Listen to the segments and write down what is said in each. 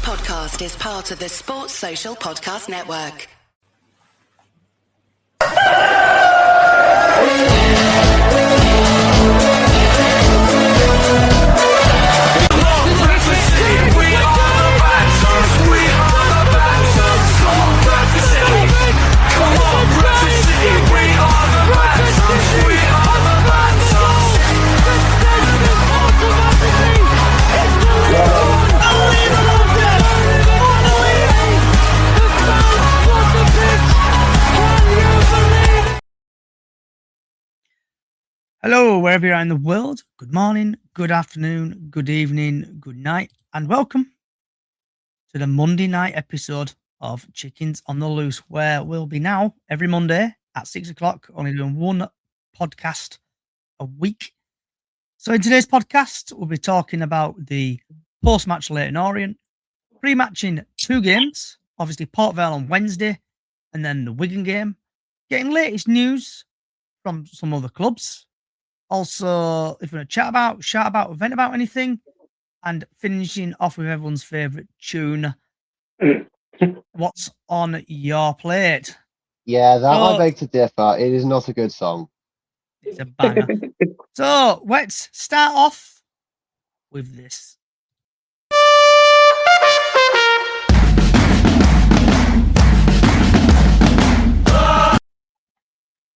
podcast is part of the Sports Social Podcast Network. Hello, wherever you are in the world. Good morning, good afternoon, good evening, good night, and welcome to the Monday night episode of Chickens on the Loose, where we'll be now every Monday at 6 o'clock, only doing one podcast a week. So in today's podcast, we'll be talking about the post-match Leyton Orient, pre-matching two games, obviously Port Vale on Wednesday, and then the Wigan game, getting latest news from some other clubs. Also, if you want to chat about, shout about, vent about anything, and finishing off with everyone's favourite tune, What's on Your Plate? Yeah, I beg to differ. It is not a good song. It's a banger. So, let's start off with this.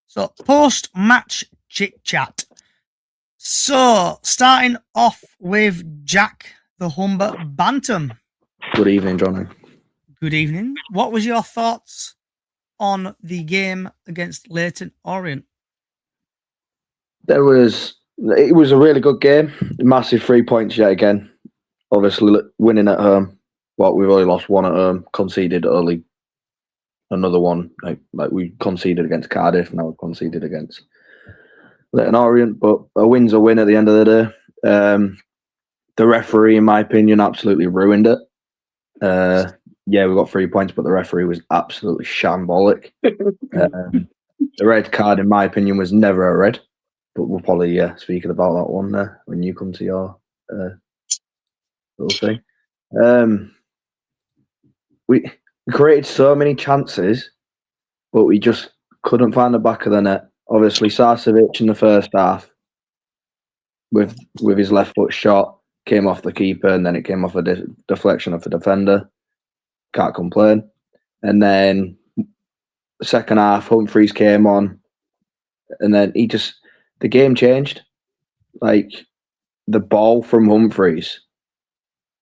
So, post-match chit-chat. So, starting off with Jack the Humber Bantam. Good evening, Johnny. Good evening. What was your thoughts on the game against Leyton Orient? It was a really good game. Massive 3 points yet again. Obviously, winning at home. Well, we've only lost one at home. Conceded early. Another one, like we conceded against Cardiff. Now we've conceded against Leyton Orient. But a win's a win at the end of the day. The referee, in my opinion, absolutely ruined it. Yeah, we got 3 points, but the referee was absolutely shambolic. The red card, in my opinion, was never a red. But we'll probably speaking about that one when you come to your little thing. We created so many chances, but we just couldn't find the back of the net. Obviously, Sarcevic in the first half, with his left foot shot, came off the keeper, and then it came off a deflection of the defender. Can't complain. And then second half, Humphreys came on, and then the game changed. Like, the ball from Humphreys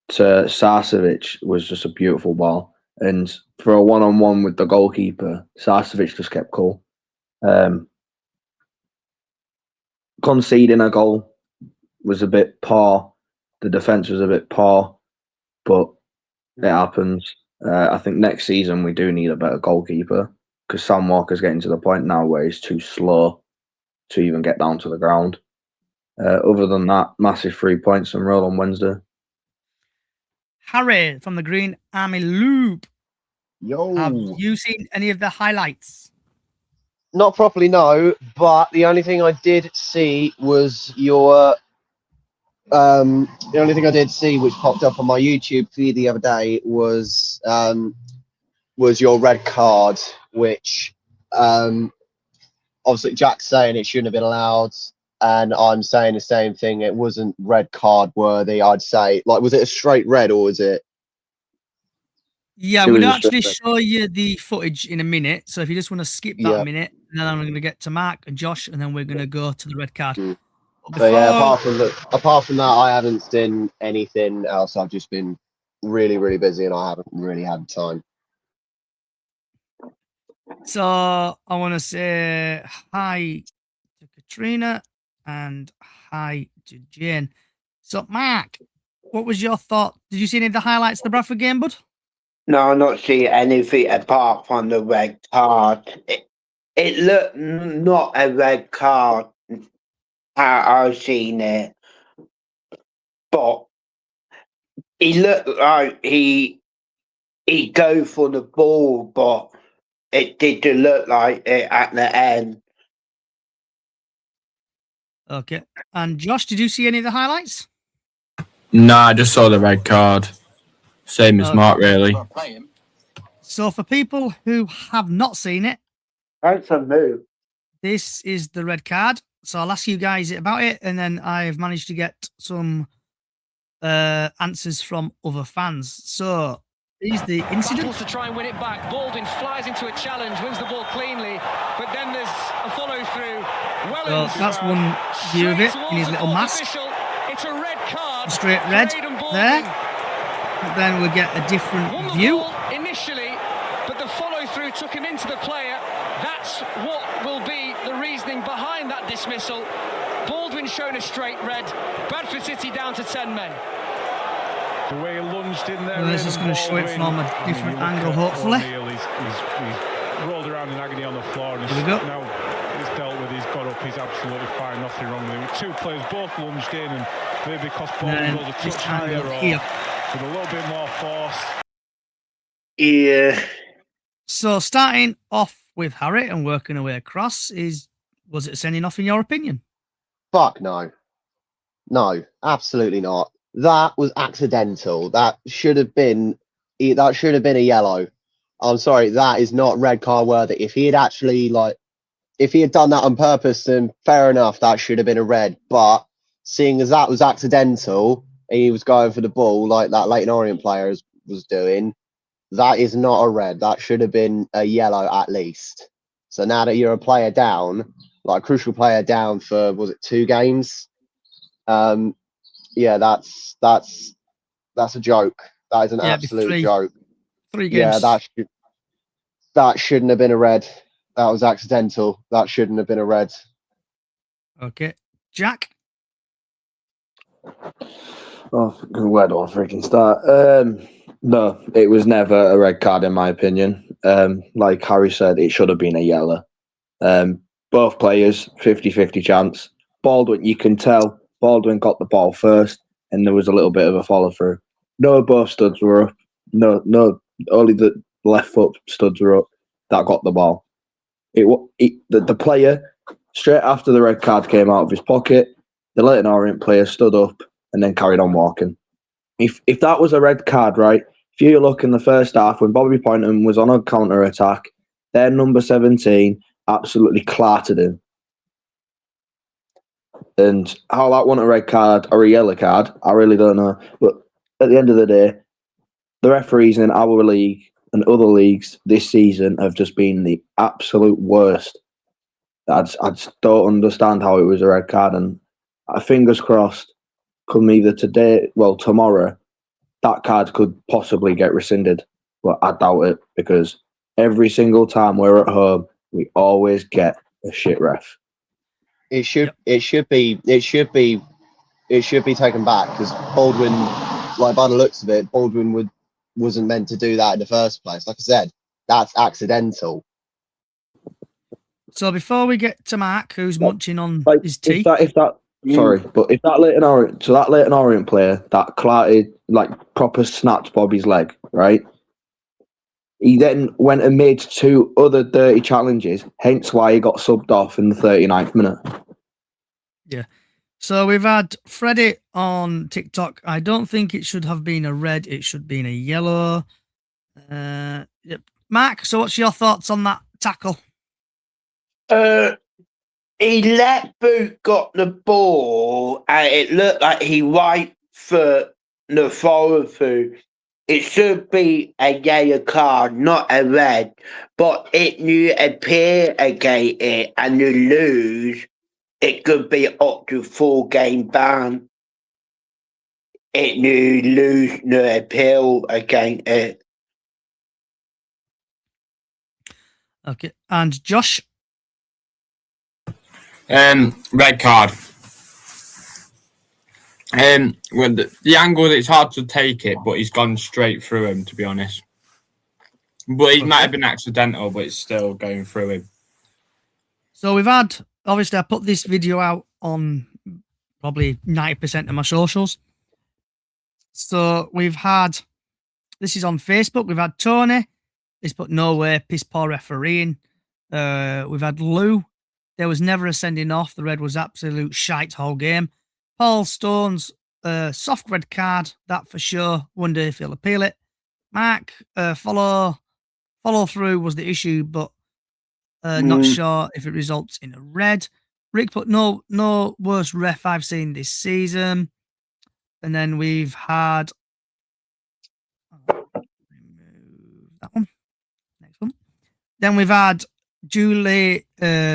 to Sarcevic was just a beautiful ball. And for a one-on-one with the goalkeeper, Sarcevic just kept cool. Conceding a goal was a bit poor. The defence was a bit poor, but it happens. I think next season we do need a better goalkeeper, because Sam Walker's getting to the point now where he's too slow to even get down to the ground. Other than that, massive 3 points and roll on Wednesday. Harry from the Green Army Loop. Yo. Have you seen any of the highlights? Not properly, no. But the only thing I did see was your. The only thing I did see, which popped up on my YouTube feed the other day, was your red card, which obviously Jack's saying it shouldn't have been allowed, and I'm saying the same thing. It wasn't red card worthy, I'd say. Like, was it a straight red or was it? Yeah, we'll actually show you the footage in a minute. So if you just want to skip that minute, then I'm going to get to Mark and Josh, and then we're going to go to the red card. But yeah, apart from that, I haven't seen anything else. I've just been really, really busy, and I haven't really had time. So I want to say hi to Katrina and hi to Jane. So Mark, what was your thought? Did you see any of the highlights of the Bradford game, bud? No, I'm not seeing anything apart from the red card. It looked not a red card. I've seen it, but he looked like he go for the ball, but it didn't look like it at the end. Okay. And Josh, did you see any of the highlights? No, I just saw the red card. Same as Mark, really. So for people who have not seen it, That's a move. this is the red card. So I'll ask you guys about it, and then I've managed to get some answers from other fans. So here's the incident. To try and win it back. Baldwin flies into a challenge, wins the ball cleanly, but then there's a follow through. Well, that's one view of it in his little mask. It's a red card. Straight red there. But then we get a different view. Initially, but the follow through took him into the player. That's what will be the reasoning behind that dismissal. Baldwin shown a straight red. Bradford City down to 10 men. The way he lunged in there. Well, this is going to show it from a different angle, hopefully. He's rolled around in agony on the floor. And Here we go. Now he's dealt with, he's got up, he's absolutely fine, nothing wrong with him. Two players both lunged in, and maybe because Baldwin was a touch higher or here. with a little bit more force. Yeah. So starting off with Harry and working our way across, was it a sending off in your opinion? Fuck no. No, absolutely not. That was accidental. That should have been a yellow. I'm sorry, that is not red card worthy. If he had actually if he had done that on purpose, then fair enough, that should have been a red. But seeing as that was accidental and he was going for the ball like that Leyton Orient player was doing, that is not a red. That should have been a yellow at least. So now that you're a player down, like a crucial player down for, was it 2 games? Yeah, that's a joke. That is an absolute joke. 3 games. Yeah, that shouldn't have been a red. That was accidental. That shouldn't have been a red. Okay. Jack? Oh, where do I freaking start? No, it was never a red card in my opinion. Like Harry said, it should have been a yellow. Both players, 50-50 chance. Baldwin, you can tell Baldwin got the ball first, and there was a little bit of a follow through. No, both studs were up. No, only the left foot studs were up. That got the ball. The player, straight after the red card came out of his pocket, the Leyton Orient player stood up and then carried on walking. If that was a red card, right? If you look in the first half when Bobby Poynton was on a counter attack, their number 17 absolutely clattered him. And how that wasn't a red card or a yellow card, I really don't know. But at the end of the day, the referees in our league and other leagues this season have just been the absolute worst. I just don't understand how it was a red card. And fingers crossed, come either today, tomorrow, that card could possibly get rescinded. But I doubt it, because every single time we're at home, we always get a shit ref. It should be taken back, because Baldwin, by the looks of it, Baldwin wasn't meant to do that in the first place. Like I said, that's accidental. So before we get to Mark, who's munching on his tea, if that Leyton Orient player that clatted, proper snapped Bobby's leg, right? He then went and made 2 other dirty challenges, hence why he got subbed off in the 39th minute. Yeah. So we've had Freddie on TikTok. I don't think it should have been a red. It should have been a yellow. Yep. Mark, so what's your thoughts on that tackle? He let Boot got the ball, and it looked like he right foot the follow through. It should be a yellow card, not a red. But if you appear against it and you lose, it could be up to 4-game ban. If you lose the appeal against it. Okay. And Josh? Red card. Well, the angle, it's hard to take it, but he's gone straight through him, to be honest. But it might have been accidental, but it's still going through him. So we've had, obviously, I put this video out on probably 90% of my socials. So we've had, this is on Facebook, we've had Tony, he's put no way, piss poor refereeing. We've had Lou, there was never a sending off, the red was absolute shite whole game. Paul Stones Soft red card, that for sure. Wonder if he'll appeal it. Mark, follow through was the issue, but not sure if it results in a red. Rick put no worst ref I've seen this season. And then we've had remove that one. Next one. Then we've had Julie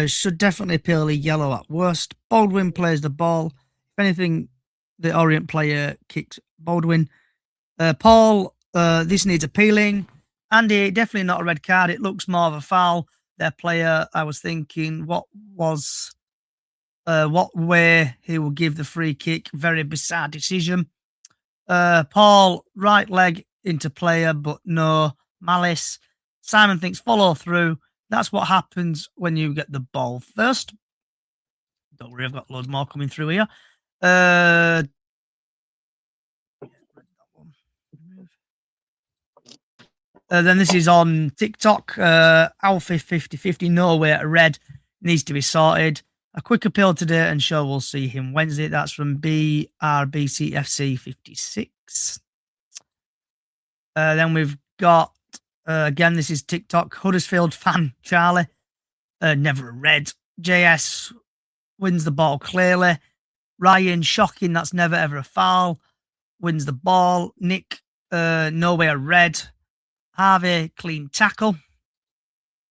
should definitely appeal a yellow at worst. Baldwin plays the ball. If anything, the Orient player kicks Baldwin. Paul, this needs appealing. Andy, definitely not a red card. It looks more of a foul. Their player, I was thinking, what way he will give the free kick. Very bizarre decision. Paul, right leg into player, but no malice. Simon thinks follow through. That's what happens when you get the ball first. Don't worry, I've got loads more coming through here. Then this is on TikTok. Alfie 50-50, no way at red. Needs to be sorted. A quick appeal today and sure we'll see him Wednesday. That's from BRBCFC 56. Then we've got, again, this is TikTok. Huddersfield fan Charlie. Never a red. JS wins the ball clearly. Ryan, shocking. That's never ever a foul. Wins the ball. Nick, nowhere red. Harvey, clean tackle.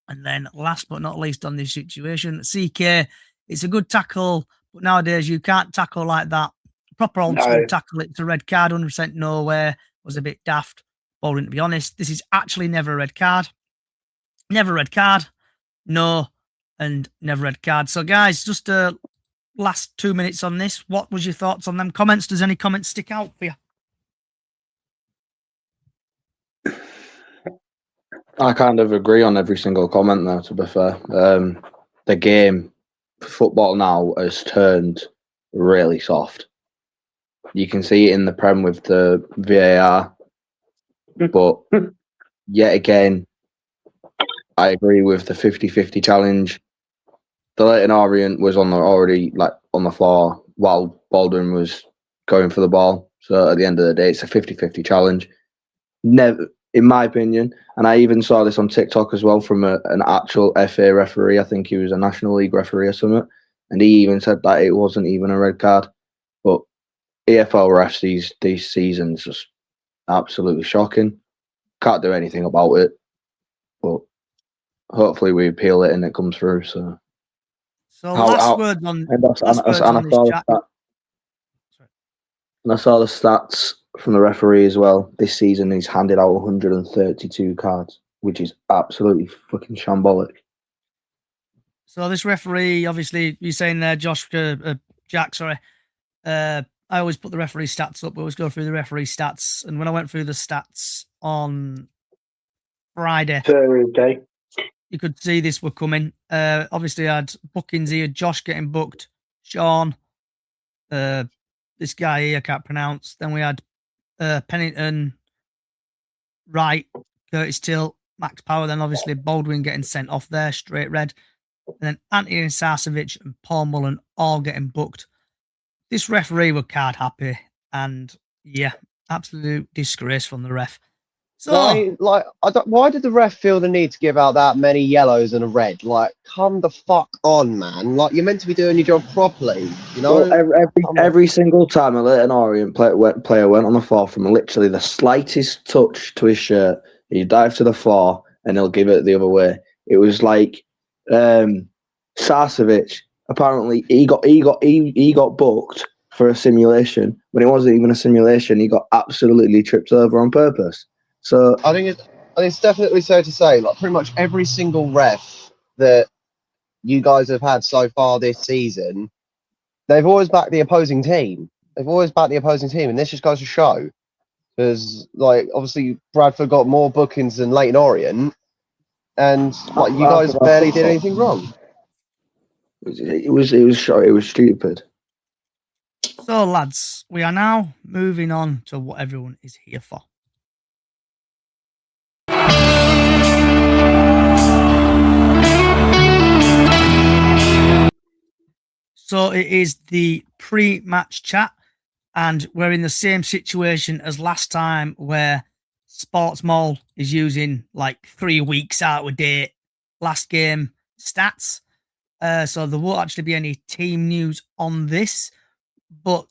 And then last but not least on this situation, CK, it's a good tackle, but nowadays you can't tackle like that. Proper old school tackle, it's a red card, 100% nowhere. Was a bit daft. Boring, to be honest. This is actually never a red card. Never a red card. No, and never a red card. So, guys, just last 2 minutes on this. What was your thoughts on them comments? Does any comments stick out for you? I kind of agree on every single comment there, to be fair. The game, football now, has turned really soft. You can see it in the Prem with the VAR. But yet again, I agree with the 50-50 challenge. The Leyton Orient was already on the floor while Baldwin was going for the ball. So at the end of the day, it's a 50-50 challenge. Never, in my opinion, and I even saw this on TikTok as well from an actual FA referee. I think he was a National League referee or something, and he even said that it wasn't even a red card. But EFL refs these seasons just absolutely shocking. Can't do anything about it, but hopefully we appeal it and it comes through. So last word on this chat. And I saw the stats from the referee as well. This season, he's handed out 132 cards, which is absolutely fucking shambolic. So this referee, obviously, you're saying there, Jack, sorry. I always put the referee stats up. We always go through the referee stats. And when I went through the stats on Friday, you could see this were coming. Obviously, I had bookings here. Josh getting booked. Sean. This guy here I can't pronounce. Then we had Pennington, Wright, Curtis Till, Max Power. Then obviously Baldwin getting sent off there, straight red. And then Anthony Sarsevich and Paul Mullen all getting booked. This referee were card happy, and yeah, absolute disgrace from the ref. So, why did the ref feel the need to give out that many yellows and a red? Like, come the fuck on, man! Like, you're meant to be doing your job properly, you know. Well, every single time a Leyton Orient player went on the floor from literally the slightest touch to his shirt, he dive to the floor and he'll give it the other way. It was like Sarsevich. Apparently, he got booked for a simulation when it wasn't even a simulation. He got absolutely tripped over on purpose. So I think it's definitely so to say, like pretty much every single ref that you guys have had so far this season, they've always backed the opposing team. And this just goes to show, because like obviously Bradford got more bookings than Leyton Orient, and like you guys barely did anything wrong. It was stupid. So lads, we are now moving on to what everyone is here for. So it is the pre-match chat. And we're in the same situation as last time where Sports Mall is using like 3 weeks out of date last game stats. So there won't actually be any team news on this. But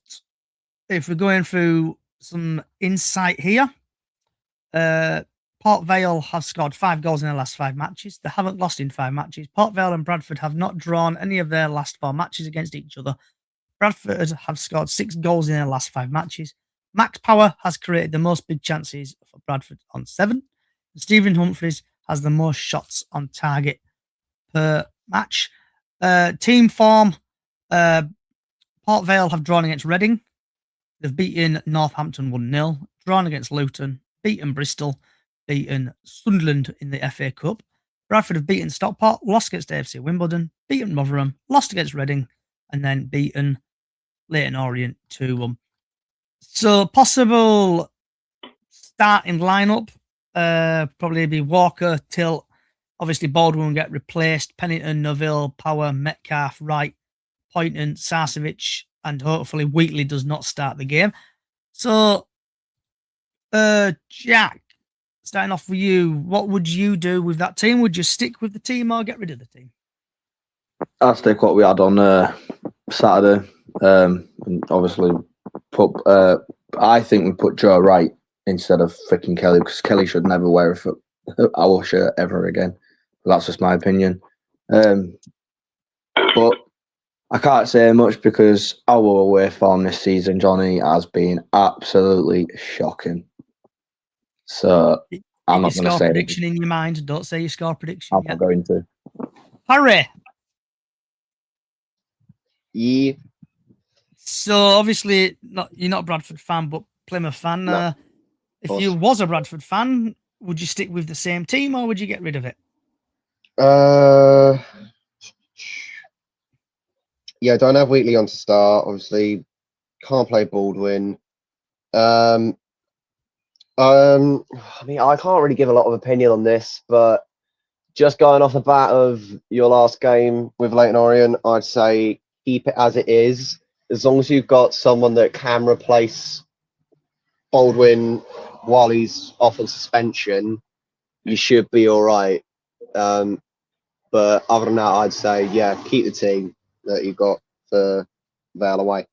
if we're going through some insight here, Port Vale have scored 5 goals in their last 5 matches. They haven't lost in 5 matches. Port Vale and Bradford have not drawn any of their last 4 matches against each other. Bradford have scored 6 goals in their last 5 matches. Max Power has created the most big chances for Bradford on 7. Stephen Humphries has the most shots on target per match. Team form, Port Vale have drawn against Reading. They've beaten Northampton 1-0, drawn against Luton, beaten Bristol, beaten Sunderland in the FA Cup. Bradford have beaten Stockport, lost against AFC Wimbledon, beaten Rotherham, lost against Reading, and then beaten Leyton Orient 2-1. So possible starting lineup, probably be Walker, Till, obviously Baldwin will get replaced, Pennington, Neville, Power, Metcalf, Wright, Poynton, Sarcevic, and hopefully Wheatley does not start the game. So, Jack, starting off with you, what would you do with that team? Would you stick with the team or get rid of the team? I'll stick what we had on Saturday. And obviously, I think we put Joe Wright instead of freaking Kelly, because Kelly should never wear our shirt ever again. That's just my opinion. But I can't say much because our away form this season, Johnny, has been absolutely shocking. So I'm not going to say prediction in your mind. Don't say your score prediction. I'm not going to. Harry. Yeah. So obviously, you're not a Bradford fan, but Plymouth fan. No, if you was a Bradford fan, would you stick with the same team or would you get rid of it? Yeah, don't have Wheatley on to start. Obviously, can't play Baldwin. I mean, I can't really give a lot of opinion on this, but just going off the bat of your last game with Leyton Orient, I'd say keep it as it is. As long as you've got someone that can replace Baldwin while he's off on suspension, you should be all right. But other than that, I'd say, yeah, keep the team that you got for Vale away.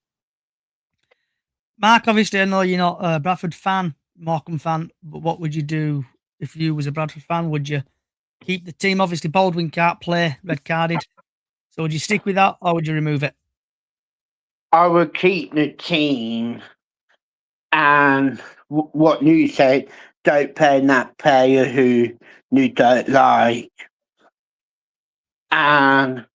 Mark, obviously, I know you're not a Bradford fan, Morecambe fan, but what would you do if you was a Bradford fan? Would you keep the team? Obviously, Baldwin can't play, red carded. So would you stick with that or would you remove it? I would keep the team, and what you said, don't play that player who you don't like. And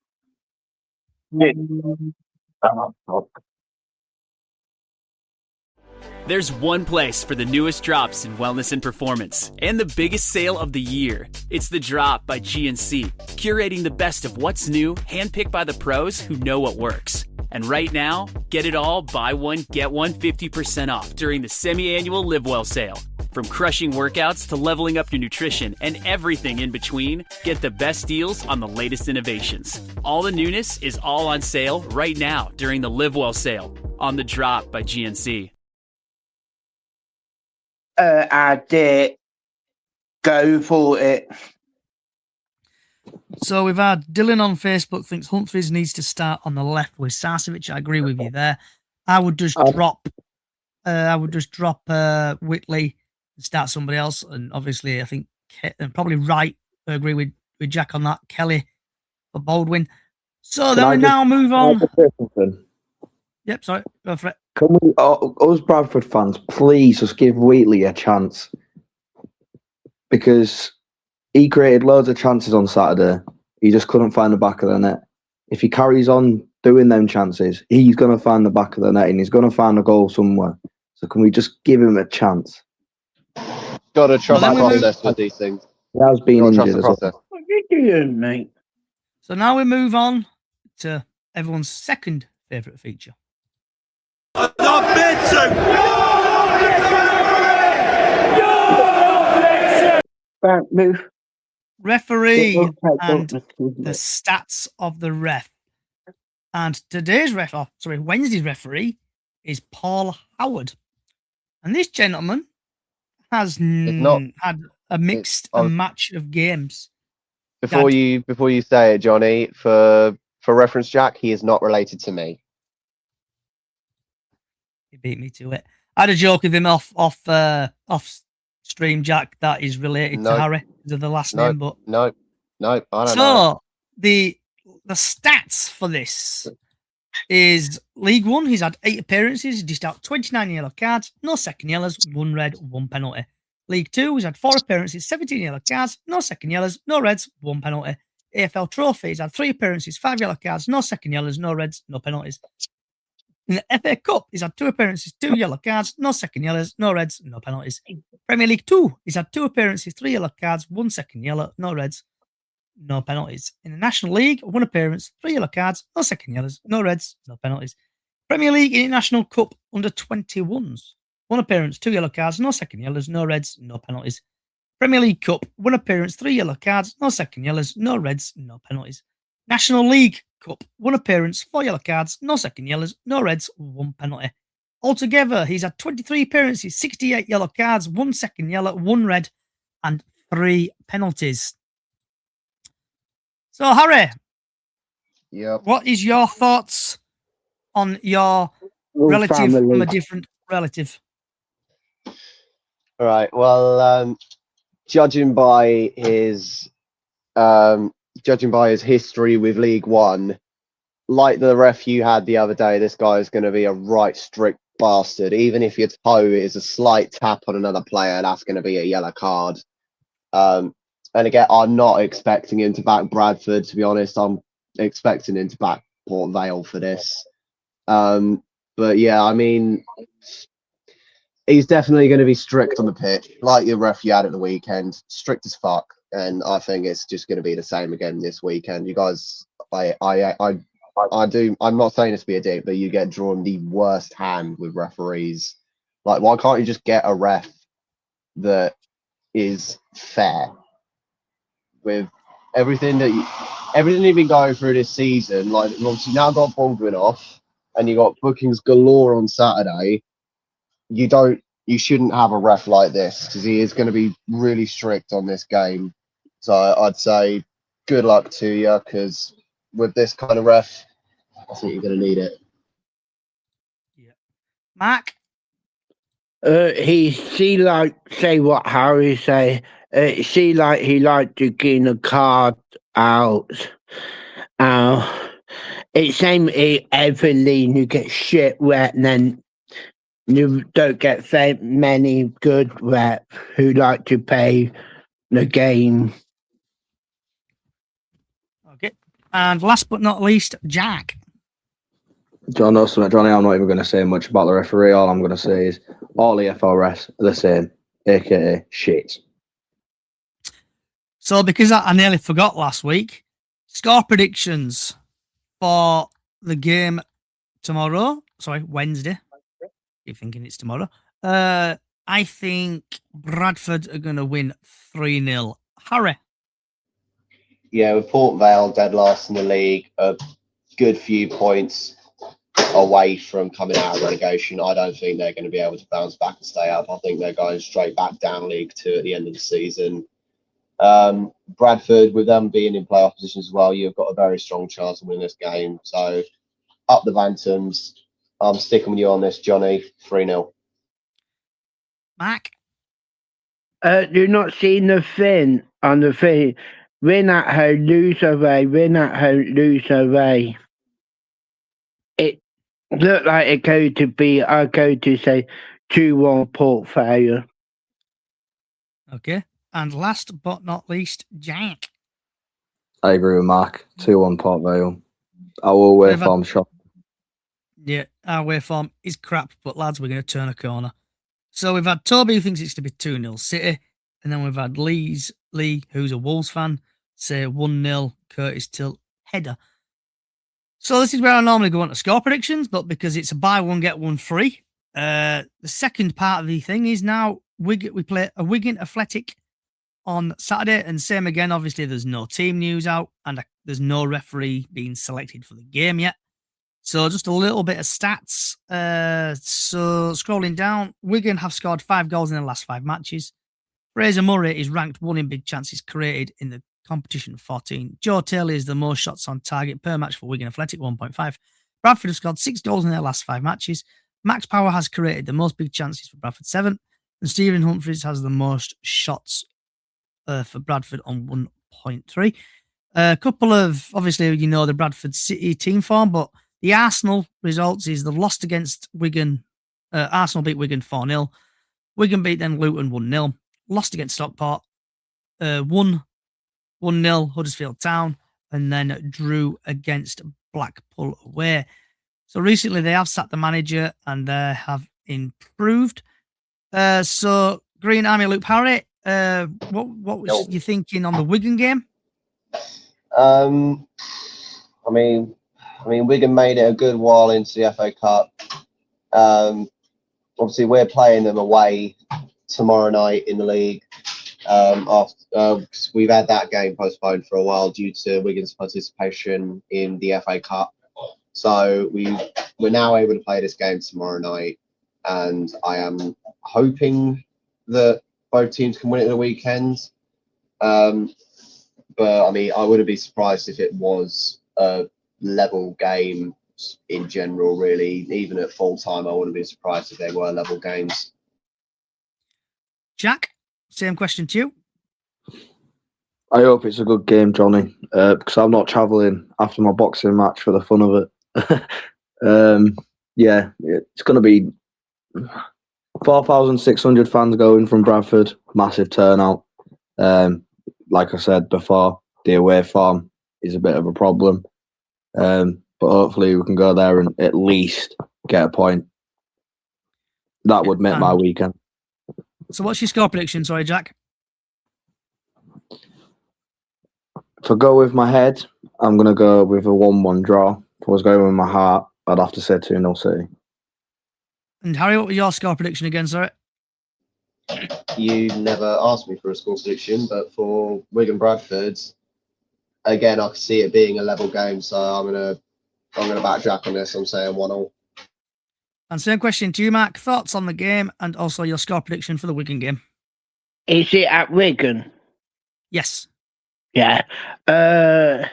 there's one place for the newest drops in wellness and performance, and the biggest sale of the year. It's The Drop by GNC, curating the best of what's new, handpicked by the pros who know what works. And right now, get it all, buy one, get one 50% off during the semi-annual Live Well sale. From crushing workouts to leveling up your nutrition and everything in between, get the best deals on the latest innovations. All the newness is all on sale right now during the Live Well sale on The Drop by GNC. I did go for it. So we've had Dylan on Facebook thinks Humphries needs to start on the left with Sarcevic. I agree with you there. I would just drop Whitley and start somebody else. And obviously, I think probably Wright. I agree with Jack on that. Kelly for Baldwin. So then we now move on. Yep, sorry, go for it. Can we, us Bradford fans, please just give Wheatley a chance? Because he created loads of chances on Saturday. He just couldn't find the back of the net. If he carries on doing them chances, he's going to find the back of the net and he's going to find a goal somewhere. So can we just give him a chance? Got to trust the process with these things. He has been injured as well. What are you doing, mate? So now we move on to everyone's second favourite feature. Move. Referee and the stats of the ref. And today's Wednesday's referee is Paul Howard. And this gentleman has not- had a mixed match of games. Before you say it, Johnny, for reference, Jack, he is not related to me. He beat me to it. I had a joke with him off stream, Jack, that is related to Harry because of the last name. But no, I don't know. So the stats for this is League One. He's had 8 appearances, he's dished out 29 yellow cards, no second yellows, 1 red, 1 penalty. League Two, he's had 4 appearances, 17 yellow cards, no second yellows, no reds, 1 penalty. AFL Trophy, he's had 3 appearances, 5 yellow cards, no second yellows, no reds, no penalties. In the FA Cup, he's had 2 appearances, 2 yellow cards, no second yellows, no reds, no penalties. Premier League 2, he's had 2 appearances, 3 yellow cards, 1 second yellow, no reds, no penalties. In the National League, 1 appearance, 3 yellow cards, no second yellows, no reds, no penalties. Premier League International Cup under 21s, 1 appearance, 2 yellow cards, no second yellows, no reds, no penalties. Premier League Cup, 1 appearance, 3 yellow cards, no second yellows, no reds, no penalties. National League Cup, 1 appearance, 4 yellow cards, no second yellows, no reds, 1 penalty. Altogether, he's had 23 appearances, 68 yellow cards, 1 second yellow, 1 red, and 3 penalties. So, Harry, what is your thoughts on your relative from a different relative? All right. Well, judging by his history with League One, like the ref you had the other day, this guy is going to be a right strict bastard. Even if your toe is a slight tap on another player, that's going to be a yellow card. And again, I'm not expecting him to back Bradford, to be honest. I'm expecting him to back Port Vale for this. But yeah, I mean, he's definitely going to be strict on the pitch, like your ref you had at the weekend, strict as fuck. And I think it's just going to be the same again this weekend. You guys, I'm not saying this to be a dick, but you get drawn the worst hand with referees. Like, why can't you just get a ref that is fair? With everything you've been going through this season, like obviously now got Baldwin off, and you got bookings galore on Saturday. You shouldn't have a ref like this because he is going to be really strict on this game. So I'd say good luck to you, because with this kind of ref, I think you're going to need it. Yeah, Mark. He like say what Harry say. He like to get a card out. It's same Evelyn, you get shit wet, and then you don't get many good rep who like to pay the game. Okay, and last but not least, Jack. Johnny, I'm not even going to say much about the referee. All I'm going to say is all EFL refs are the same, aka shit. So because I nearly forgot last week, score predictions for the game tomorrow. Sorry, Wednesday. You're thinking it's tomorrow. I think Bradford are going to win 3-0. Harry? Yeah, with Port Vale dead last in the league, a good few points away from coming out of relegation. I don't think they're going to be able to bounce back and stay up. I think they're going straight back down League Two at the end of the season. Bradford, with them being in playoff position as well, you've got a very strong chance of winning this game. So up the Bantams. I'm sticking with you on this, Johnny. 3-0. Mark? You're not seeing the thing on the thing. Win at home, lose away. Win at home, lose away. It looked like it going to be, I'm going to say 2-1 Port Vale. Okay. And last but not least, Jack. I agree with Mark. 2-1 Port Vale. Our away form shot. Yeah, our away form is crap, but lads, we're going to turn a corner. So we've had Toby, who thinks it's to be 2-0 City, and then we've had Lee, who's a Wolves fan, say 1-0 Curtis Till header. So this is where I normally go on to score predictions, but because it's a buy one, get one free, the second part of the thing is now we play a Wigan Athletic on Saturday, and same again, obviously there's no team news out, and there's no referee being selected for the game yet. So just a little bit of stats. So scrolling down, Wigan have scored 5 goals in the last 5 matches. Fraser Murray is ranked 1 in big chances created in the competition, 14. Joe Taylor is the most shots on target per match for Wigan Athletic, 1.5. Bradford have scored 6 goals in their last 5 matches. Max Power has created the most big chances for Bradford, 7. And Stephen Humphries has the most shots for Bradford on 1.3. A couple of, obviously, the Bradford City team form, but the Arsenal results is they've lost against Wigan. Arsenal beat Wigan 4-0. Wigan beat then Luton 1-0. Lost against Stockport. 1-0 Huddersfield Town. And then drew against Blackpool away. So recently they have sacked the manager and they have improved. So Green Army Luke Harry, what was you thinking on the Wigan game? I mean, Wigan made it a good while into the FA Cup. Obviously, we're playing them away tomorrow night in the league. After we've had that game postponed for a while due to Wigan's participation in the FA Cup. So we're now able to play this game tomorrow night, and I am hoping that both teams can win it at the weekend. But I mean, I wouldn't be surprised if it was a level game in general, really. Even at full time, I wouldn't be surprised if they were level games. Jack, same question to you. I hope it's a good game, Johnny, because I'm not travelling after my boxing match for the fun of it. Yeah, it's going to be 4,600 fans going from Bradford. Massive turnout. Like I said before, the away form is a bit of a problem. But hopefully we can go there and at least get a point. That would make my weekend. So what's your score prediction? Sorry, Jack. If I go with my head, I'm going to go with a 1-1 draw. If I was going with my heart, I'd have to say 2-0 City. And Harry, what was your score prediction again, sorry? You never asked me for a score prediction, but for Wigan Bradford, again, I can see it being a level game, so I'm gonna back Jack on this. I'm saying 1-1. And same question to you, Mark. Thoughts on the game and also your score prediction for the Wigan game? Is it at Wigan? Yes. Yeah. They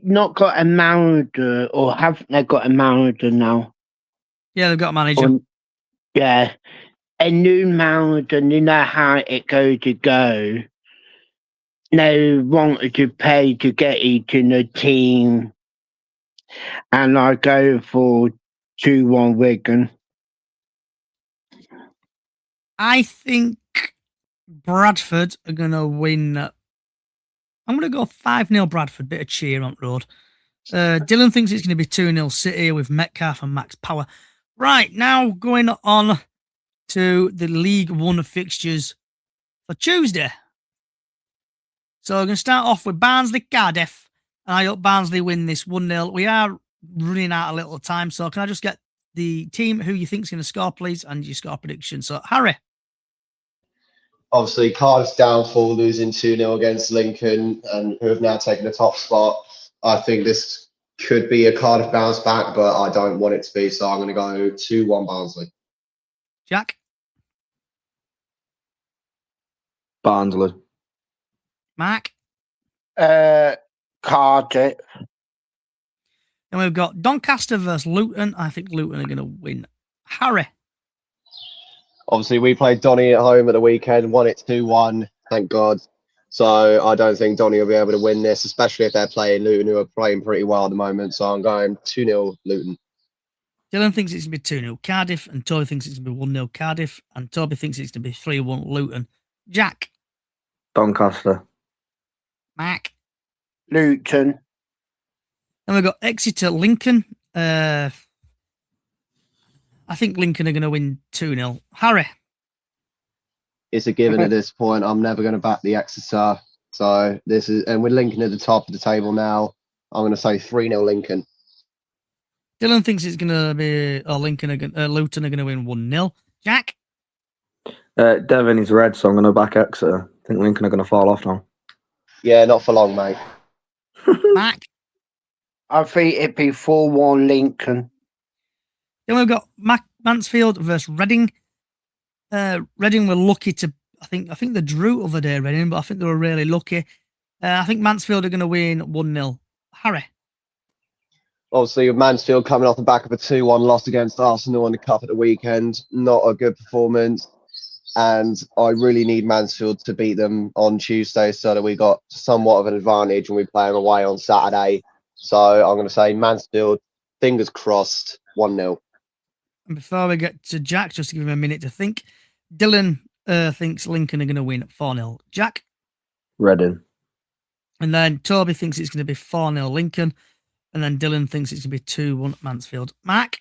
not got a manager, or haven't they got a manager now? Yeah, they've got a manager. Yeah. A new manager, you know how it goes to go. They wanted to pay to get each in the team. And I go for 2-1 Wigan. I think Bradford are going to win. I'm going to go 5-0 Bradford, bit of cheer on the road. Dylan thinks it's going to be 2-0 City with Metcalf and Max Power. Right, now going on to the League One fixtures for Tuesday. So we're going to start off with Barnsley Cardiff. And I hope Barnsley win this 1-0. We are running out a little time, so can I just get the team who you think is going to score, please, and your score prediction? So, Harry. Obviously, Cardiff's downfall, losing 2-0 against Lincoln, and who have now taken the top spot. I think this could be a Cardiff bounce back, but I don't want it to be, so I'm going to go 2-1 Barnsley. Jack? Barnsley. Mark? Cardiff. And we've got Doncaster versus Luton. I think Luton are going to win. Harry? Obviously, we played Donny at home at the weekend, won it 2-1, thank God. So I don't think Donny will be able to win this, especially if they're playing Luton, who are playing pretty well at the moment. So I'm going 2-0 Luton. Dylan thinks it's going to be 2-0 Cardiff, and Toby thinks it's going to be 1-0 Cardiff, and Toby thinks it's going to be 3-1 Luton. Jack? Doncaster. Mark? Luton. Then we've got Exeter Lincoln. I think Lincoln are going to win 2-0. Harry? It's a given at this point. I'm never going to back the Exeter. So this is, and with Lincoln at the top of the table now, I'm going to say 3-0 Lincoln. Dylan thinks it's going to be, Luton are going to win 1-0. Jack? Devon is red, so I'm going to back Exeter. I think Lincoln are going to fall off now. Yeah, not for long, mate. Mac. I think it'd be 4-1 Lincoln. Then we've got Mansfield versus Reading. Reading were lucky to, I think they drew other day, Reading, but I think they were really lucky. I think Mansfield are going to win 1-0. Harry. Obviously, with Mansfield coming off the back of a 2-1 loss against Arsenal in the Cup at the weekend, not a good performance. And I really need Mansfield to beat them on Tuesday so that we got somewhat of an advantage when we play them away on Saturday. So I'm going to say Mansfield, fingers crossed, 1-0. And before we get to Jack, just to give him a minute to think, Dylan thinks Lincoln are going to win 4-0. Jack? Reading. And then Toby thinks it's going to be 4-0 Lincoln. And then Dylan thinks it's going to be 2-1 Mansfield. Mark?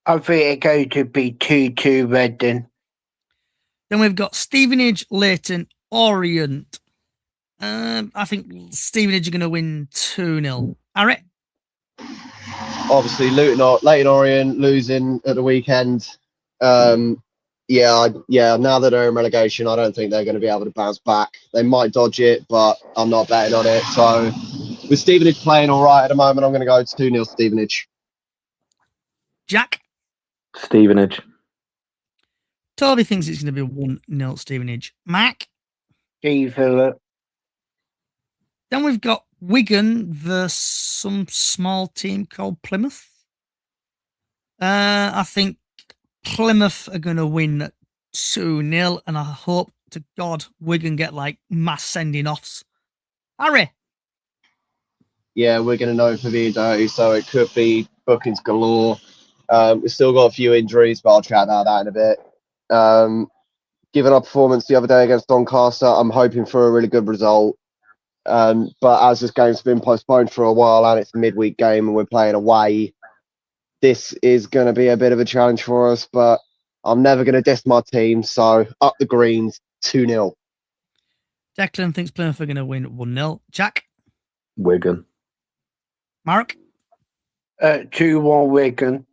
I think it's going to be 2-2 Reading. Then we've got Stevenage, Leighton, Orient. I think Stevenage are going to win 2-0. Harry? Obviously, Leighton Orient losing at the weekend. Now that they're in relegation, I don't think they're going to be able to bounce back. They might dodge it, but I'm not betting on it. So with Stevenage playing all right at the moment, I'm going to go 2-0 Stevenage. Jack? Stevenage. Toby thinks it's going to be 1-0 Stevenage. Mark? Philip. Then we've got Wigan versus some small team called Plymouth. I think Plymouth are going to win 2-0, and I hope to God Wigan get like mass sending offs. Harry? Yeah, we're going to know for being dirty, so it could be bookings galore. We've still got a few injuries, but I'll chat about that in a bit. Given our performance the other day against Doncaster, I'm hoping for a really good result. But as this game's been postponed for a while and it's a midweek game and we're playing away, this is going to be a bit of a challenge for us. But I'm never going to diss my team, so up the Greens, 2-0. Declan thinks Plymouth are going to win 1-0. Jack? Wigan. Mark? 2-1 Wigan.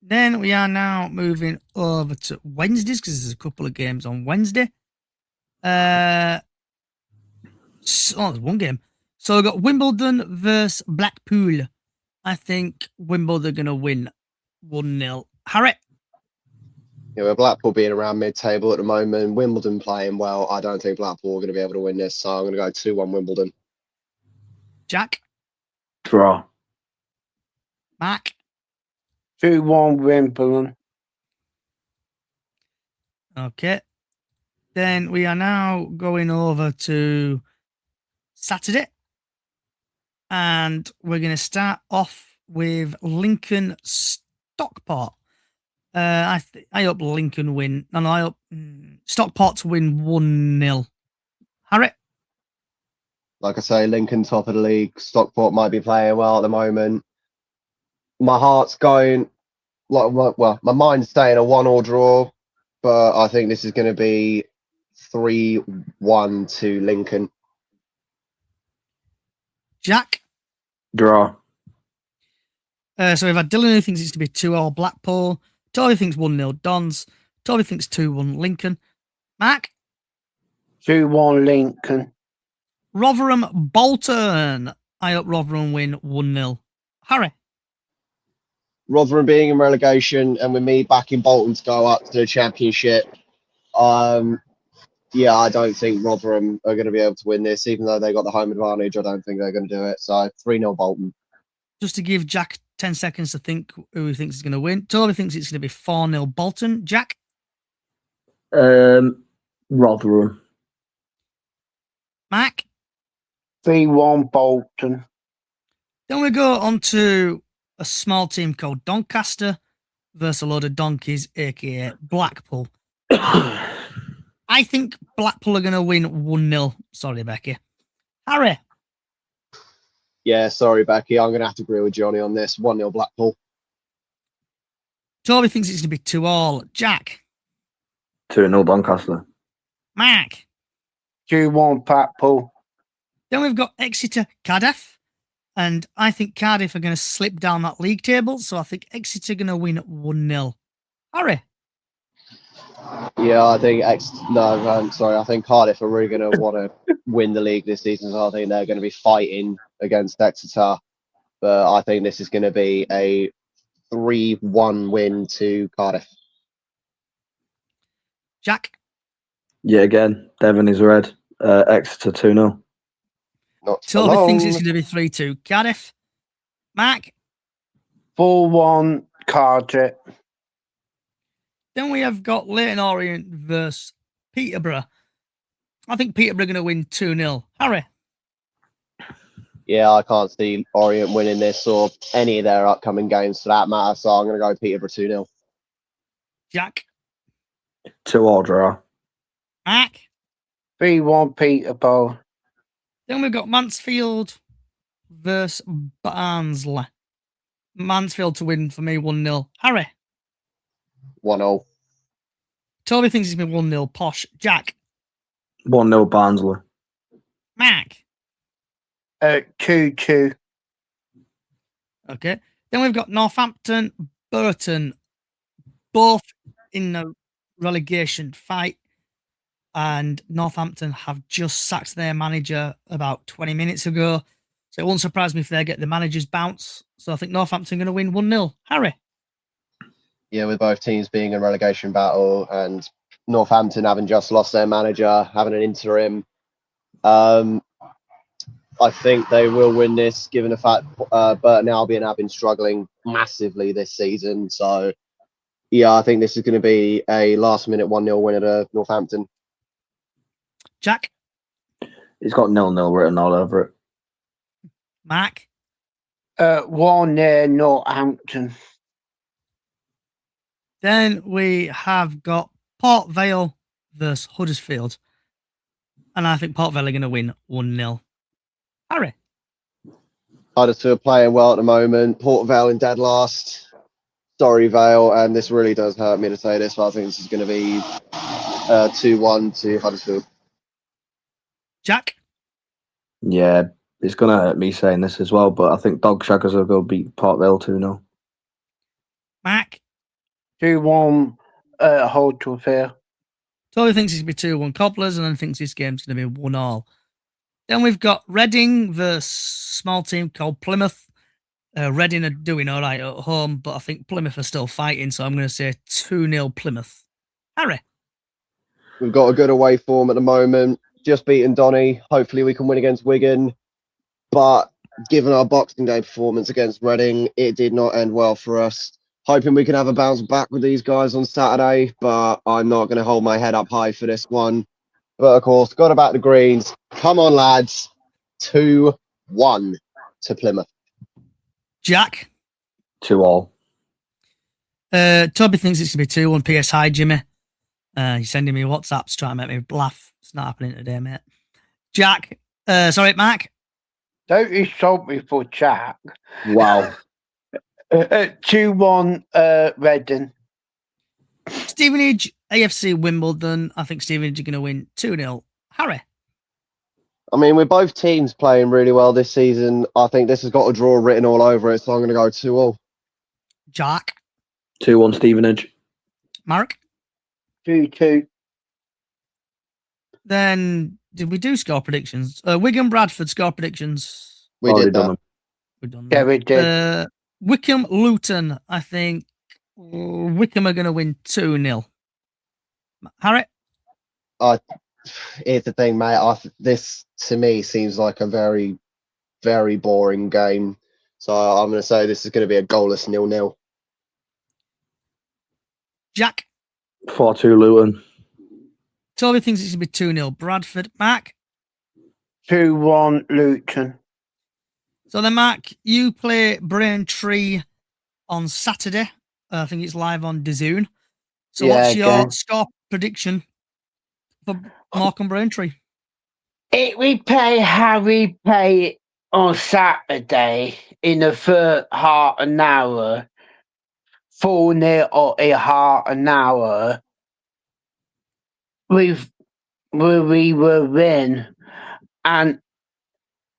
Then we are now moving over to Wednesdays because there's a couple of games on Wednesday. There's one game. So we've got Wimbledon versus Blackpool. I think Wimbledon are going to win 1-0. Harry? Yeah, with Blackpool being around mid-table at the moment, Wimbledon playing well, I don't think Blackpool are going to be able to win this, so I'm going to go 2-1 Wimbledon. Jack? Draw. Mark? 2-1 Wimbledon. Okay. Then we are now going over to Saturday. And we're going to start off with Lincoln Stockport. I hope Lincoln win. No, I hope Stockport to win 1-0. Harry? Like I say, Lincoln top of the league. Stockport might be playing well at the moment. My heart's going, my mind's saying a 1-1 draw, but I think this is going to be 3-1 to Lincoln. Jack? Draw. So we've had Dylan who thinks it's to be 2-2 Blackpool. Toby thinks 1-0 Dons. Toby thinks 2-1 Lincoln. Mark? 2-1 Lincoln. Rotherham Bolton. I hope Rotherham win 1-0. Harry? Rotherham being in relegation and with me backing Bolton to go up to the Championship, I don't think Rotherham are going to be able to win this. Even though they got the home advantage, I don't think they're going to do it. So 3-0 Bolton. Just to give Jack 10 seconds to think who he thinks is going to win. Toby thinks it's going to be 4-0 Bolton. Jack? Rotherham. Mark? 3-1 Bolton. Then we go on to a small team called Doncaster versus a load of donkeys, aka Blackpool. I think Blackpool are going to win 1-0. Sorry, Becky. Harry? Yeah, sorry, Becky. I'm going to have to agree with Johnny on this. 1-0 Blackpool. Toby thinks it's going to be 2-2. Jack? 2-0 Doncaster. Mark? 2-1 Blackpool. Then we've got Exeter Cardiff. And I think Cardiff are going to slip down that league table. So I think Exeter are going to win 1-0. Harry? Yeah, I think I think Cardiff are really going to want to win the league this season. So I think they're going to be fighting against Exeter. But I think this is going to be a 3-1 win to Cardiff. Jack? Yeah, again, Devon is red. Exeter 2-0. Not for Toby long. thinks it's going to be 3-2. Cardiff? Mark? 4-1 Cardiff. Then we have got Leyton Orient versus Peterborough. I think Peterborough are going to win 2-0. Harry? Yeah, I can't see Orient winning this or any of their upcoming games for that matter. So I'm going to go Peterborough 2-0. Jack? 2-all draw. Mark? 3-1 Peterborough. Then we've got Mansfield versus Barnsley. Mansfield to win for me 1-0. Harry? 1-0. Toby thinks it's been 1-0. Posh. Jack? 1-0 Barnsley. Mark? 2-2. Okay. Then we've got Northampton, Burton, both in the relegation fight. And Northampton have just sacked their manager about 20 minutes ago. So it won't surprise me if they get the manager's bounce. So I think Northampton are going to win 1-0. Harry? Yeah, with both teams being in relegation battle and Northampton having just lost their manager, having an interim, I think they will win this, given the fact Burton Albion have been struggling massively this season. So, yeah, I think this is going to be a last-minute 1-0 winner to Northampton. Jack? It's got 0-0 written all over it. Mark? 1-0 Northampton. Then we have got Port Vale versus Huddersfield. And I think Port Vale are going to win 1-0. Harry? Huddersfield playing well at the moment. Port Vale in dead last. Sorry, Vale, and this really does hurt me to say this, but I think this is going to be 2-1 to Huddersfield. Jack? Yeah, it's going to hurt me saying this as well, but I think Dog Shaggers will go beat Port Vale 2-0. Mark? 2-1 Huddersfield. Toby thinks it's going to be 2-1 Cobblers, and then thinks this game's going to be 1-1. Then we've got Reading versus small team called Plymouth. Reading are doing all right at home, but I think Plymouth are still fighting, so I'm going to say 2-0 Plymouth. Harry? We've got a good away form at the moment. Just beaten Donny. Hopefully we can win against Wigan. But given our Boxing Day performance against Reading, it did not end well for us. Hoping we can have a bounce back with these guys on Saturday, but I'm not going to hold my head up high for this one. But of course, got to back the Greens. Come on, lads. 2-1 to Plymouth. Jack? 2-all. Toby thinks it's going to be 2-1 PS. Hi, Jimmy. He's sending me WhatsApps trying to make me laugh. It's not happening today, mate. Jack? Sorry, Mark? Don't insult me for Jack. Wow. 2-1 Reading. Stevenage, AFC Wimbledon. I think Stevenage are going to win 2-0. Harry? I mean, with both teams playing really well this season, I think this has got a draw written all over it, so I'm going to go 2-all. Jack? 2-1 Stevenage. Mark? 2-2. Then, did we do score predictions? Wigan, Bradford, score predictions. We did that. We've done Yeah, that. we did. Wycombe, Luton. I think Wycombe are going to win 2-0. Harry? Here's the thing, mate. This, to me, seems like a very, very boring game. So I'm going to say this is going to be a goalless 0-0. Jack? 4-2 Luton. Toby thinks it's going to be 2-0. Bradford. Mark? 2-1 Luton. So then, Mark, you play Braintree on Saturday. I think it's live on DAZN. So what's your score prediction for Morecambe Braintree? We play how we play on Saturday in the first half an hour, 4-0 or a half an hour. We will win, and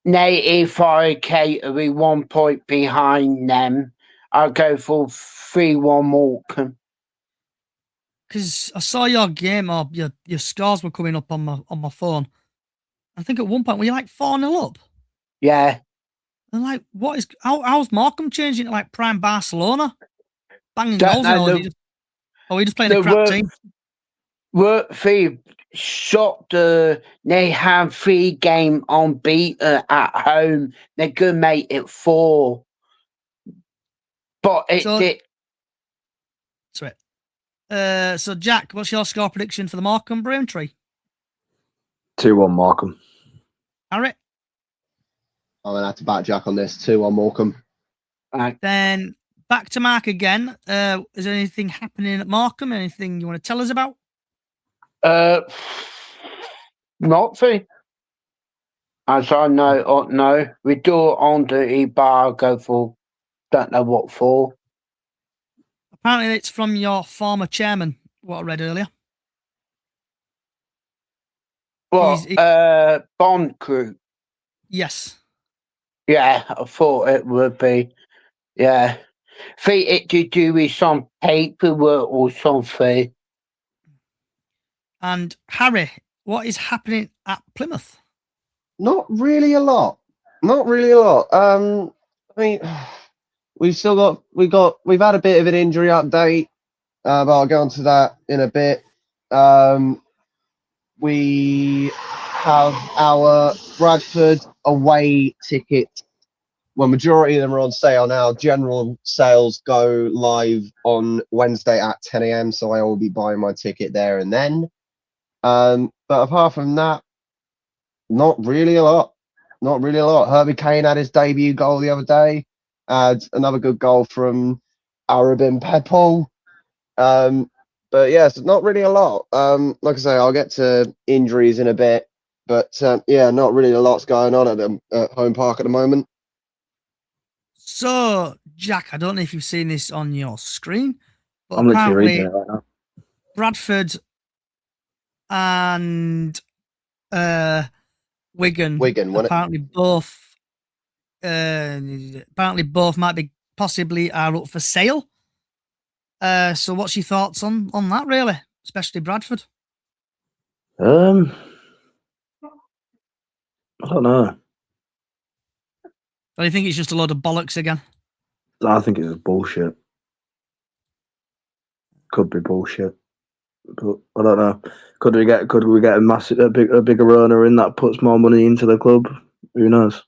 85k will be 1 point behind them. I'll go for 3-1 Morecambe. because I saw your game or your scores were coming up on my phone. I think at one point were you like 4-0 up? Yeah. And like, what is how's Morecambe changing to like prime Barcelona, banging Don't goals and know, all? Are you just playing a crap team? Work three shot they have 3 game unbeaten at home. They're gonna make it 4. But it Sweet. So Jack, what's your score prediction for the Morecambe Braintree? 2-1 Morecambe. Harry? I'm going to have to back Jack on this. 2-1 Morecambe. Then back to Mark again. Is there anything happening at Morecambe? Anything you want to tell us about? Nothing. As I know, no. We do it on the embargo for don't know what for. Apparently it's from your former chairman, what I read earlier. Well, Bond Crew. Yes. Yeah, I thought it would be. Yeah. Think it to do with some paperwork or something. And Harry, what is happening at Plymouth? Not really a lot. Not really a lot. I mean, we've had a bit of an injury update, but I'll go on to that in a bit. We have our Bradford away tickets. Well, majority of them are on sale now. General sales go live on Wednesday at 10 a.m. So I will be buying my ticket there and then. But apart from that, not really a lot. Not really a lot. Herbie Kane had his debut goal the other day. Had another good goal from Arabin Pepul. But yeah, so not really a lot. Like I say, I'll get to injuries in a bit. But yeah, not really a lot's going on at Home Park at the moment. So, Jack, I don't know if you've seen this on your screen, but I'm literally reading apparently it right now. Bradford and Wigan apparently both might be possibly are up for sale. So what's your thoughts on that, really, especially Bradford? I don't know. Do you think it's just a load of bollocks again? I think it's just bullshit. Could be bullshit, but I don't know. Could we get a bigger owner in that puts more money into the club? Who knows?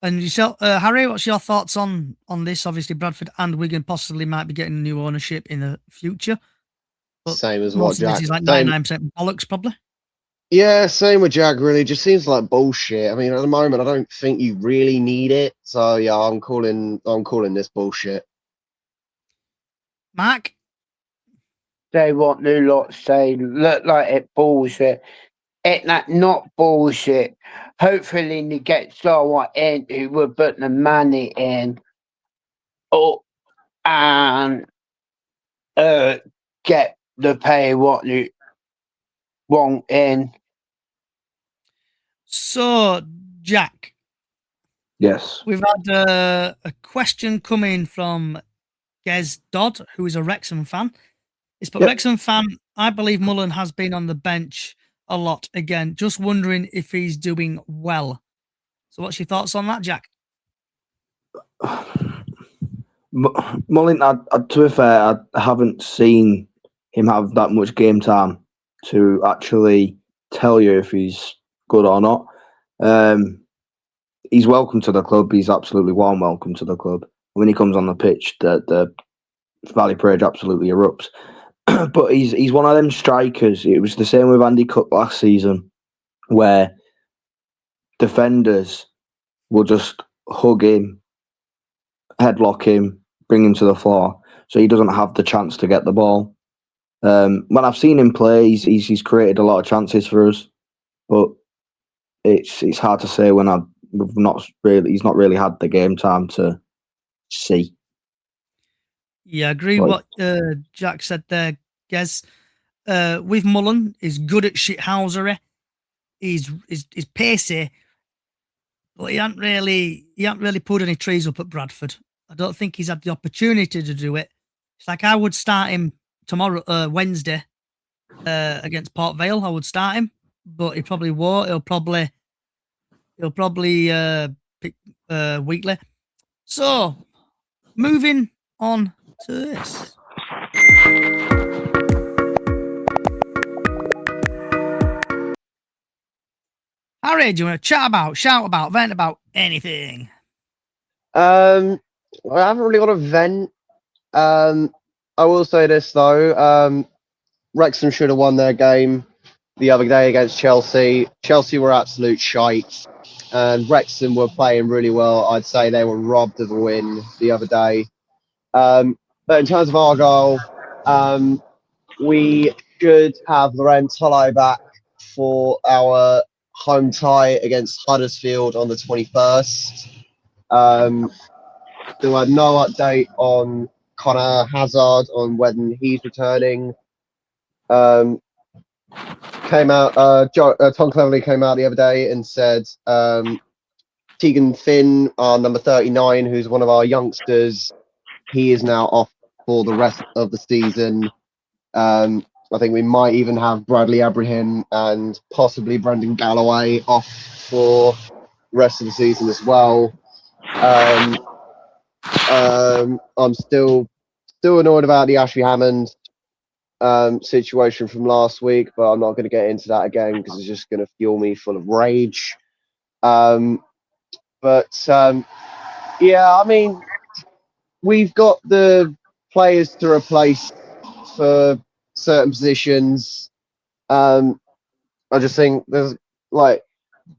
And yourself, Harry, what's your thoughts on this? Obviously, Bradford and Wigan possibly might be getting new ownership in the future. But same as what Jack. This is like 99% bollocks, probably. Yeah, same with Jag. Really, just seems like bullshit. I mean, at the moment, I don't think you really need it. So yeah, I'm calling this bullshit. Mark, Say what new lot say. Look like it bullshit. It not bullshit. Hopefully, they get someone in who will put the money in, and get the pay what you want in. So, Jack. Yes. We've had a question coming from Gez Dodd, who is a Wrexham fan. It's but Wrexham fan, I believe Mullen has been on the bench a lot again. Just wondering if he's doing well. So what's your thoughts on that, Jack? Mullen, to be fair, I haven't seen him have that much game time to actually tell you if he's good or not. He's welcome to the club. He's absolutely warm welcome to the club. When he comes on the pitch, the Valley Parade absolutely erupts. But he's one of them strikers. It was the same with Andy Cook last season, where defenders will just hug him, headlock him, bring him to the floor, so he doesn't have the chance to get the ball. When I've seen him play, he's created a lot of chances for us, but it's hard to say when he's not really had the game time to see. Yeah, I agree what Jack said there, Gez. With Mullen, he's good at shithousery. He's pacey, but he hasn't really pulled any trees up at Bradford. I don't think he's had the opportunity to do it. It's like I would start him Wednesday against Port Vale, I would start him, but he probably won't. He'll probably pick weekly. So, moving on to this. Harry, do you want to shout about, vent about anything? I haven't really got a vent. I will say this though. Wrexham should have won their game the other day against Chelsea. Chelsea were absolute shite, and Wrexham were playing really well. I'd say they were robbed of a win the other day. But in terms of Argyle, we should have Loren Tolo back for our home tie against Huddersfield on the 21st. Still had no update on Connor Hazard on when he's returning. Tom Cleverley came out the other day and said Tegan Finn, our number 39, who's one of our youngsters, he is now off for the rest of the season. I think we might even have Bradley Abraham and possibly Brendan Galloway off for the rest of the season as well. I'm still annoyed about the Ashley Hammond situation from last week, but I'm not going to get into that again because it's just going to fuel me full of rage. Yeah, I mean, we've got the players to replace for certain positions. I just think there's like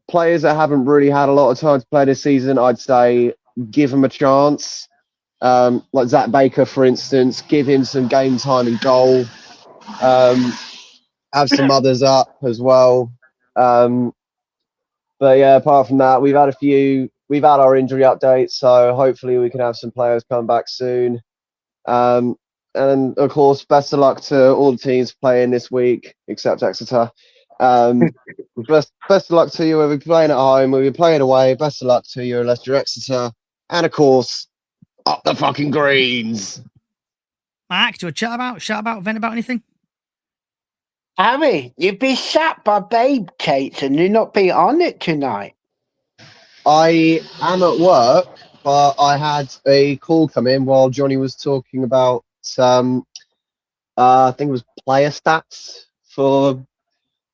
players that haven't really had a lot of time to play this season. I'd say give them a chance. Like Zach Baker, for instance, give him some game time in goal. Have some others up as well. But yeah, apart from that, we've had our injury updates, so hopefully we can have some players come back soon. And of course, best of luck to all the teams playing this week, except Exeter. Best of luck to you. We'll be playing at home, we'll be playing away. Best of luck to you, unless you're Exeter. And of course, up the fucking Greens. Mark, do you want to shout about, vent about anything? Harry, you'd be sat by Babe Kate and you not be on it tonight. I am at work, but I had a call come in while Johnny was talking about I think it was player stats for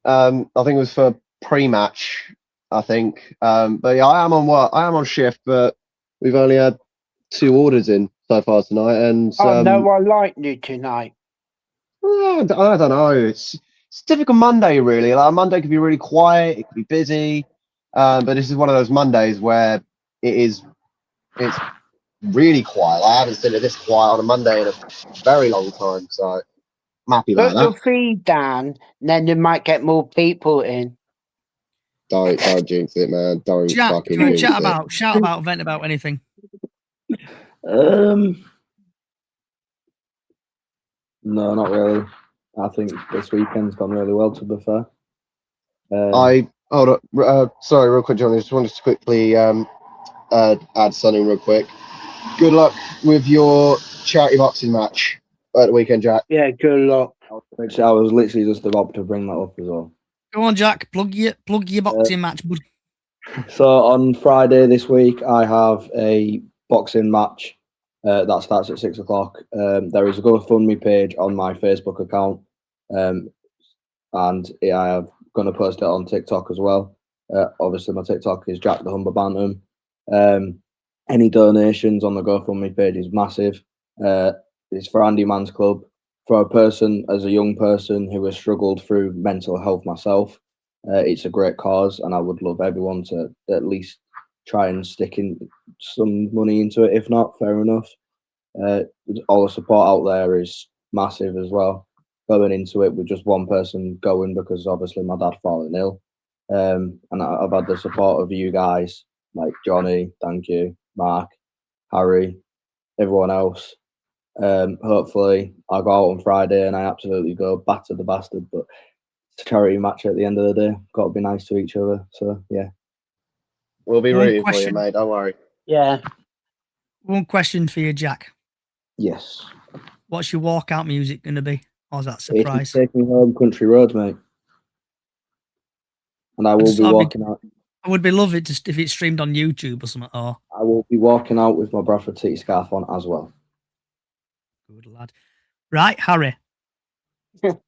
I think it was for pre-match, I think. But yeah, I am on shift, but we've only had 2 orders in so far tonight, and no one liked you tonight. I don't know. It's typical Monday, really. Like Monday could be really quiet, it could be busy, but this is one of those Mondays where it's really quiet. I haven't seen it this quiet on a Monday in a very long time, so I'm happy about that. Put the feed down, then you might get more people in. Don't jinx it, man. Don't Jack, fucking do you jinx want it. shout about, vent about anything? No, not really. I think this weekend's gone really well, to be fair. Hold up. Sorry, real quick, John. I just wanted to quickly add something real quick. Good luck with your charity boxing match at the weekend, Jack. Yeah, good luck. I was literally just about to bring that up as well. Go on, Jack. Plug your boxing match, bud. So on Friday this week, I have a boxing match that starts at 6 o'clock. There is a GoFundMe page on my Facebook account, and I am going to post it on TikTok as well. Obviously, my TikTok is Jack the Humber Bantam. Any donations on the GoFundMe page is massive. It's for Andy Mann's Club. For a person, as a young person who has struggled through mental health myself, it's a great cause, and I would love everyone to at least try and stick in some money into it. If not, fair enough. All the support out there is massive as well. Going into it with just one person going, because obviously my dad fallen ill, and I've had the support of you guys, like Johnny, thank you, Mark, Harry, everyone else. Hopefully I'll go out on Friday and I absolutely go batter the bastard, but it's a charity match at the end of the day. Got to be nice to each other, so yeah. We'll be rooting for you, mate, don't worry. Yeah. One question for you, Jack. Yes. What's your walkout music going to be? Or is that a It's surprise? Take Me Home Country Roads, mate. And I will be walking out. I would be love it if it's streamed on YouTube or something. Or I will be walking out with my Bradford City scarf on as well. good lad. Right, Harry. Do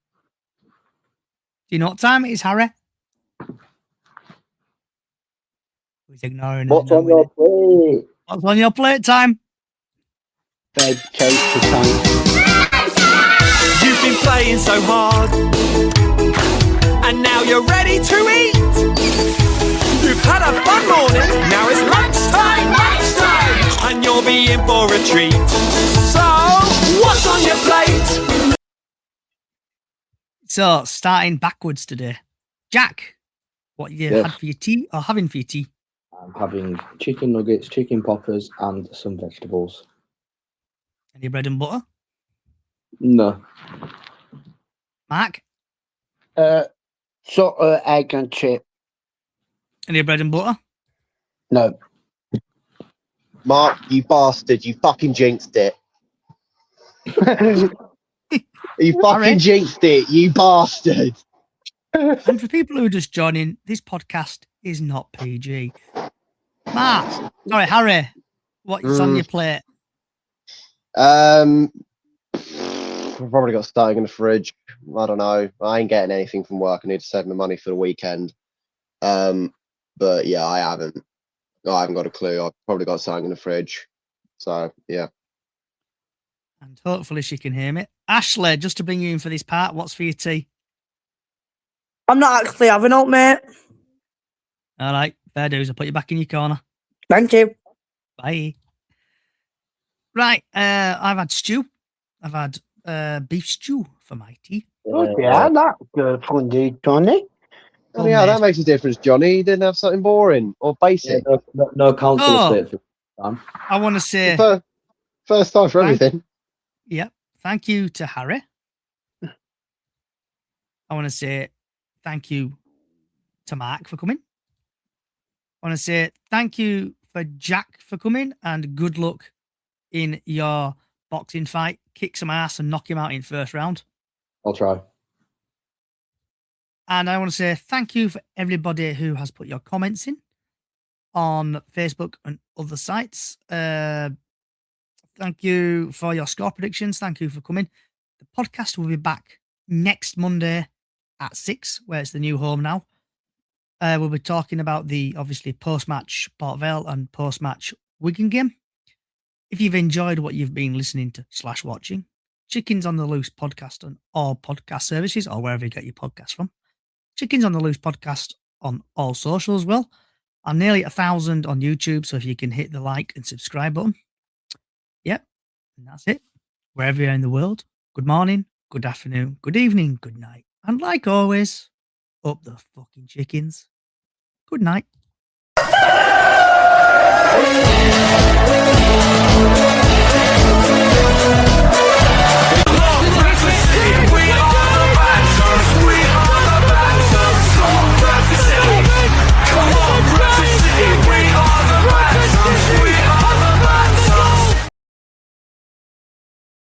you know what time it is, Harry? He's ignoring us. What's on your plate? What's on your plate time? Bed toaster time. You've been playing so hard, and now you're ready to eat. You've had a fun morning, now it's lunchtime, and you'll be in for a treat. So, what's on your plate? So, starting backwards today. Jack, what you Yes. had for your tea or having for your tea? I'm having chicken nuggets, chicken poppers, and some vegetables. Any bread and butter? No. Mark? Sort of egg and chip. Any bread and butter? No. Mark, you bastard, you fucking jinxed it. You fucking jinxed it, you bastard. And for people who are just joining, this podcast is not PG. Mark, sorry, Harry, what's on your plate? I've probably got starting in the fridge. I don't know. I ain't getting anything from work. I need to save my money for the weekend. But yeah, I haven't got a clue. I've probably got something in the fridge. So yeah. And hopefully she can hear me. Ashley, just to bring you in for this part, what's for your tea? I'm not actually having it, mate. All right, fair dues. I'll put you back in your corner. Thank you. Bye. Right, I've had stew. I've had beef stew for my tea. Oh, yeah, that's good for you, Johnny. Oh yeah, that makes a difference, Johnny. You didn't have something boring or basic. Yeah, no council estate for time. I want to say first time for everything. Yep. Thank you to Harry. I want to say thank you to Mark for coming. I want to say thank you for Jack for coming and good luck in your boxing fight. Kick some ass and knock him out in first round. I'll try. And I want to say thank you for everybody who has put your comments in on Facebook and other sites. Thank you for your score predictions. Thank you for coming. The podcast will be back next Monday at 6, where it's the new home now. We'll be talking about the, obviously, post-match Port Vale and post-match Wigan game. If you've enjoyed what you've been listening to / watching, Chickens on the Loose podcast on all podcast services or wherever you get your podcasts from. Chickens on the Loose podcast on all social as well. I'm nearly 1,000 on YouTube, so if you can hit the like and subscribe button. Yep, and that's it. Wherever you're in the world, good morning, good afternoon, good evening, good night. And like always, up the fucking chickens. Good night.